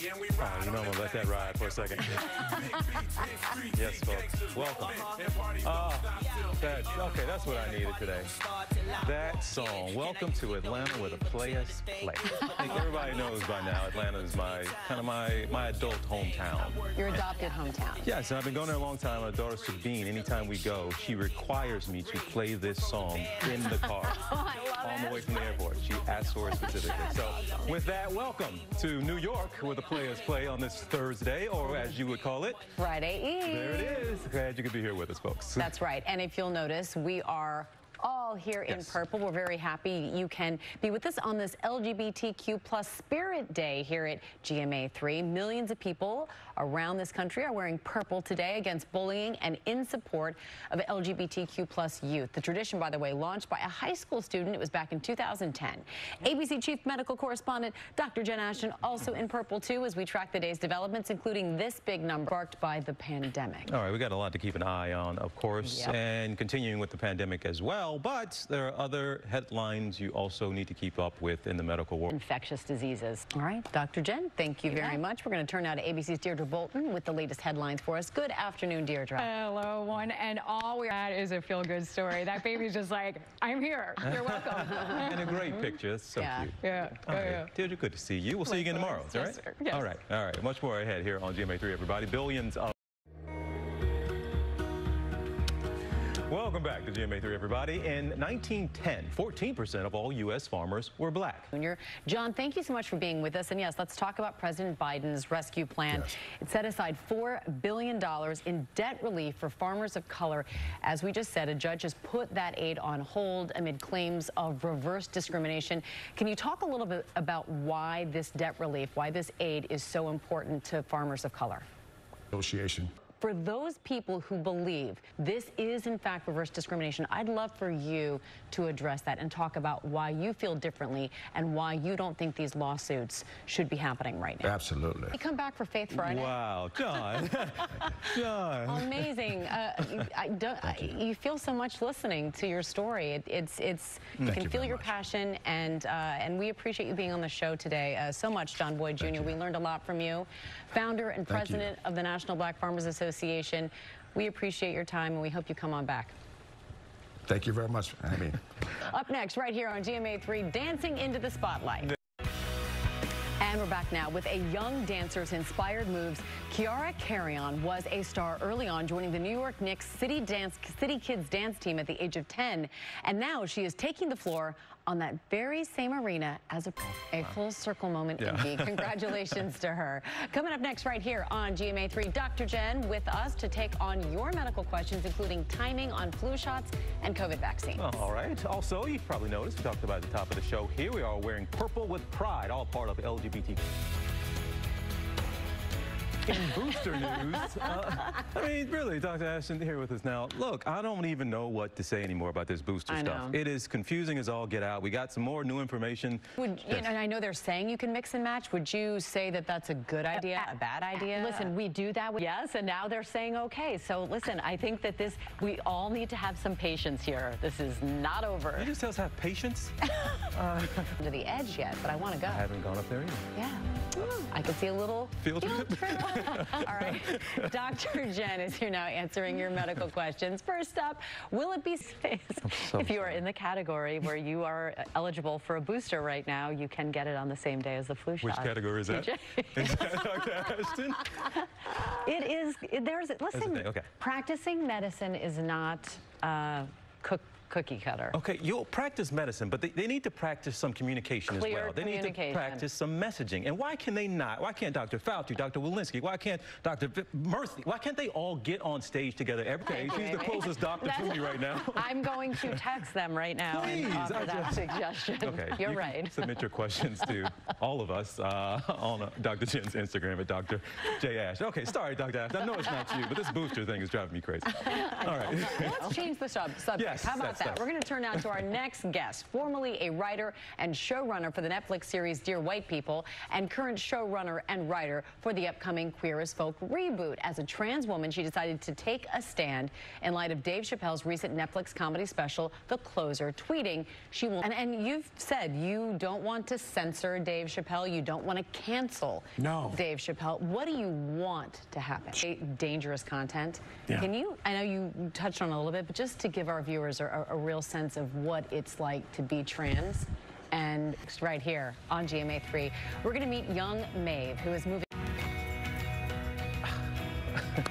Oh, you know I'm gonna let that ride for a second. Yes, folks. Welcome. Okay, that's what I needed today. That song, Welcome to Atlanta, where the players play. I think everybody knows by now Atlanta is my adult hometown. Your adopted hometown. Yes, and I've been going there a long time. My daughter Sabine, anytime we go, she requires me to play this song in the car. Oh, I love on it. the way from the airport. She asked for it specifically. So with that, welcome to New York, where the players play on this Thursday, or as you would call it, Friday Eve. There it is. Glad you could be here with us, folks. That's right. And if you'll notice, we are all here in purple. We're very happy you can be with us on this LGBTQ+ Spirit Day here at GMA3. Millions of people around this country are wearing purple today against bullying and in support of LGBTQ+ youth. The tradition, by the way, launched by a high school student. It was back in 2010. ABC Chief Medical Correspondent Dr. Jen Ashton also in purple, too, as we track the day's developments, including this big number sparked by the pandemic. All right, we got a lot to keep an eye on, of course, and continuing with the pandemic as well. But there are other headlines you also need to keep up with in the medical world. Infectious diseases. All right, Dr. Jen, thank you very much. We're going to turn now to ABC's Deirdre Bolton with the latest headlines for us. Good afternoon, Deirdre. Hello, one and all. We're at is a feel-good story. That baby's just like, I'm here. You're welcome. And a great picture. It's so cute. Yeah. Deirdre, good to see you. We'll see you again tomorrow. All right? Yes. All right. Much more ahead here on GMA3, everybody. Billions of... Welcome back to GMA3, everybody. In 1910, 14% of all U.S. farmers were black. John, thank you so much for being with us. And yes, let's talk about President Biden's rescue plan. It set aside $4 billion in debt relief for farmers of color. As we just said, a judge has put that aid on hold amid claims of reverse discrimination. Can you talk a little bit about why this debt relief, why this aid is so important to farmers of color? Negotiation. For those people who believe this is, in fact, reverse discrimination, I'd love for you to address that and talk about why you feel differently and why you don't think these lawsuits should be happening right now. Absolutely. You come back for Faith Friday. Wow, John. John. Amazing. You feel so much listening to your story. You can feel your passion, and we appreciate you being on the show today so much, John Boyd Jr. We learned a lot from you. Founder and president of the National Black Farmers Association. We appreciate your time, and we hope you come on back. Thank you very much. Up next, right here on GMA3, Dancing into the Spotlight. And we're back now with a young dancer's inspired moves. Kiara Carrion was a star early on, joining the New York Knicks City Kids dance team at the age of 10. And now she is taking the floor on that very same arena as a pro. A full circle moment indeed. Congratulations to her. Coming up next right here on GMA3, Dr. Jen with us to take on your medical questions, including timing on flu shots and COVID vaccines. All right. Also, you've probably noticed, we talked about at the top of the show, here we are wearing purple with pride, all part of LGBT. In booster news, I mean, really, Dr. Ashton here with us now. Look, I don't even know what to say anymore about this booster stuff. It is confusing as all get out. We got some more new information. And I know they're saying you can mix and match. Would you say that that's a good idea, a bad idea? Listen, we do that. Yes, and now they're saying okay. So listen, I think that we all need to have some patience here. This is not over. You just tell us to have patience? To the edge yet, but I want to go. I haven't gone up there either. Yeah. I could see a little field trip. All right. Dr. Jen is here now answering your medical questions. First up, will it be safe? If you are in the category where you are eligible for a booster right now, you can get it on the same day as the flu shot. Which category is that? Is that Dr. Ashton? It is. Listen, practicing medicine is not cookie cutter. Okay, you'll practice medicine, but they need to practice some communication as well. They need to practice some messaging. And why can they not? Why can't Dr. Fauci, Dr. Walensky, why can't Dr. Murthy, why can't they all get on stage together every day? She's the closest doctor to me right now. I'm going to text them right now and offer that suggestion. Okay, You're right. Submit your questions to all of us on Dr. Jen's Instagram at Dr. J. Ash. Okay, sorry, Dr. Ash. I know it's not you, but this booster thing is driving me crazy. All right. Let's change the subject. Yes, how about that? that. We're going to turn now to our next guest, formerly a writer and showrunner for the Netflix series Dear White People, and current showrunner and writer for the upcoming Queer as Folk reboot. As a trans woman, she decided to take a stand in light of Dave Chappelle's recent Netflix comedy special, The Closer, tweeting she will. And you've said you don't want to censor Dave Chappelle, you don't want to cancel Dave Chappelle. What do you want to happen? Dangerous content. Yeah. Can you, I know you touched on it a little bit, but just to give our viewers a real sense of what it's like to be trans. And right here on GMA3, we're going to meet young Maeve, who is moving.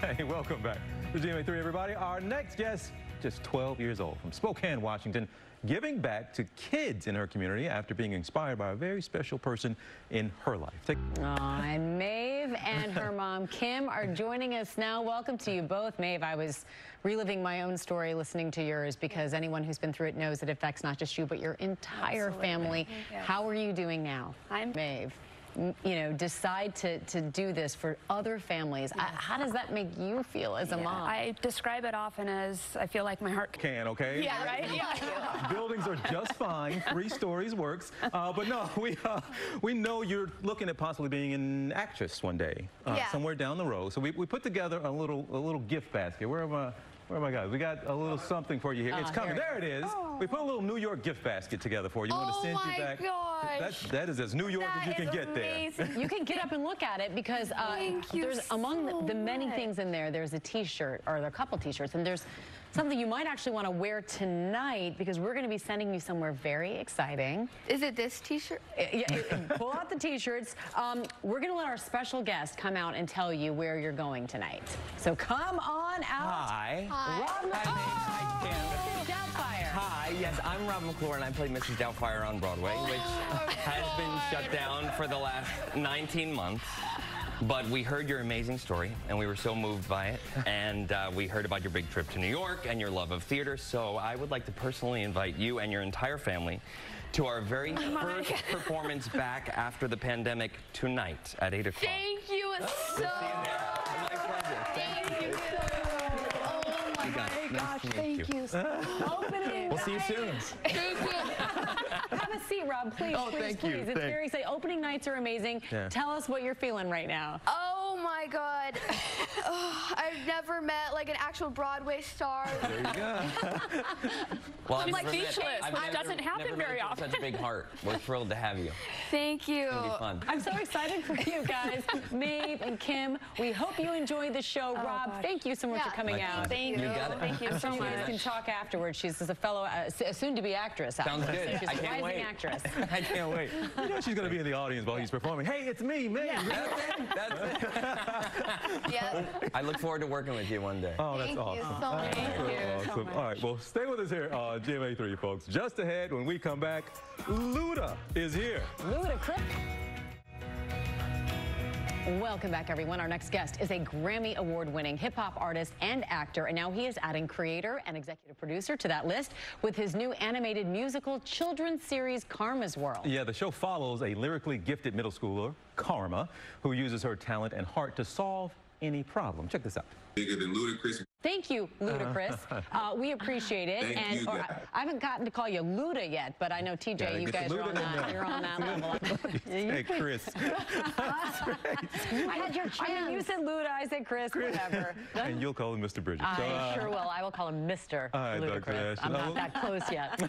Hey, welcome back to GMA3, everybody. Our next guest, just 12 years old, from Spokane, Washington, giving back to kids in her community after being inspired by a very special person in her life. And Maeve and her mom, Kim, are joining us now. Welcome to you both. Maeve, I was reliving my own story listening to yours because anyone who's been through it knows it affects not just you, but your entire family. How are you doing now? Maeve, you know, decide to do this for other families. How does that make you feel as a mom? I describe it often as I feel like my heart can, okay? Yeah, right? Yeah. Buildings are just fine. 3 stories works. But no, we know you're looking at possibly being an actress one day, somewhere down the road. So we put together a little gift basket. Where are my guys? We got a little something for you here. It's coming. There it is. We put a little New York gift basket together for you. We want to send you back. That is as New York as you can get there. You can get up and look at it because there's among the many things in there, there's a T-shirt, or there are a couple T-shirts, and there's something you might actually want to wear tonight because we're going to be sending you somewhere very exciting. Is it this T-shirt? Pull out the T-shirts. We're going to let our special guest come out and tell you where you're going tonight. So come on out. Hi. Rob Hi, Mrs. Doubtfire. Hi, yes, I'm Rob McClure, and I play Mrs. Doubtfire on Broadway, which has been shut down for the last 19 months. But we heard your amazing story, and we were so moved by it. And we heard about your big trip to New York and your love of theater. So I would like to personally invite you and your entire family to our very first performance back after the pandemic tonight at 8 o'clock. Thank you so much. My pleasure. Thank you. Oh my gosh, thank you. Opening We'll see you soon. Have a seat, Rob, please. Please. It's very exciting. Opening nights are amazing. Tell us what you're feeling right now. Oh my God. I've never met like an actual Broadway star. There you go. Well, I'm like speechless, which doesn't happen very often. Such a big heart. We're thrilled to have you. Thank you. It's gonna be fun. I'm so excited for you guys, Maeve and Kim. We hope you enjoyed the show. Rob, thank you so much for coming out. Thank you. You got it. Thank you so You much. guys can talk afterwards. She's a fellow, soon-to-be actress. Sounds actually. good. She's I a can't rising wait. actress. I can't wait. You know she's going to be in the audience while he's performing. Hey, it's me, Maeve. That's it. Yep. I look forward to working with you one day. Oh, that's Thank you awesome. so much. Awesome. All right, well, stay with us here on GMA3, folks. Just ahead, when we come back, Luda is here. Ludacris. Welcome back, everyone. Our next guest is a Grammy Award-winning hip-hop artist and actor, and now he is adding creator and executive producer to that list with his new animated musical children's series, Karma's World. Yeah, the show follows a lyrically gifted middle schooler, Karma, who uses her talent and heart to solve any problem. Check this out. Bigger than Ludacris. Thank you, Ludacris. We appreciate it. Thank you, guys. I haven't gotten to call you Luda yet, but I know TJ, you guys are on that. You're on that level. Hey, Chris. I had your chance. I mean, you said Luda, I said Chris, whatever. And you'll call him Mr. Bridges. I sure will. I will call him Mr. All right, Dr. Ludacris. Ashton. I'm not that close yet.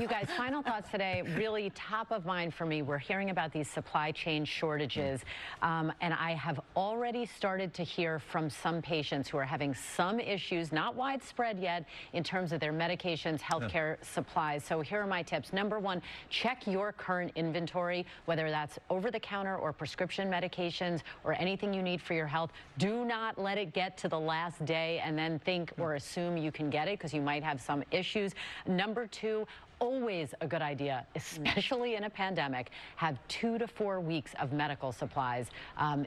You guys, final thoughts today, really top of mind for me. We're hearing about these supply chain shortages, and I have already started to hear from some patients who are having some issues, not widespread yet, in terms of their medications, healthcare supplies. So here are my tips. Number one, check your current inventory, whether that's over-the-counter or prescription medications or anything you need for your health. Do not let it get to the last day and then think or assume you can get it because you might have some issues. Number two, always a good idea, especially in a pandemic, have 2 to 4 weeks of medical supplies,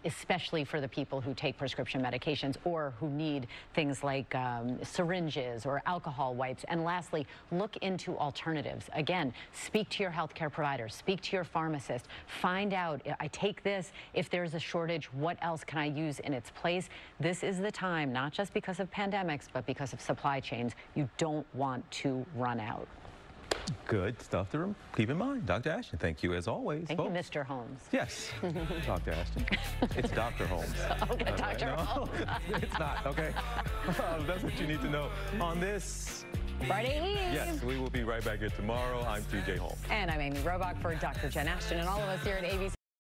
especially for the people who take prescription medications or who need things like syringes or alcohol wipes. And lastly, look into alternatives. Again, speak to your healthcare provider, speak to your pharmacist, find out, I take this, if there's a shortage, what else can I use in its place? This is the time, not just because of pandemics, but because of supply chains. You don't want to run out. Good stuff to keep in mind. Dr. Ashton, thank you as always. Thank you, Mr. Holmes. Yes, Dr. Ashton. It's Dr. Holmes. Okay, Dr. Holmes. It's not, okay? That's what you need to know on this Friday Eve. Yes, we will be right back here tomorrow. I'm TJ Holmes. And I'm Amy Robach for Dr. Jen Ashton and all of us here at ABC.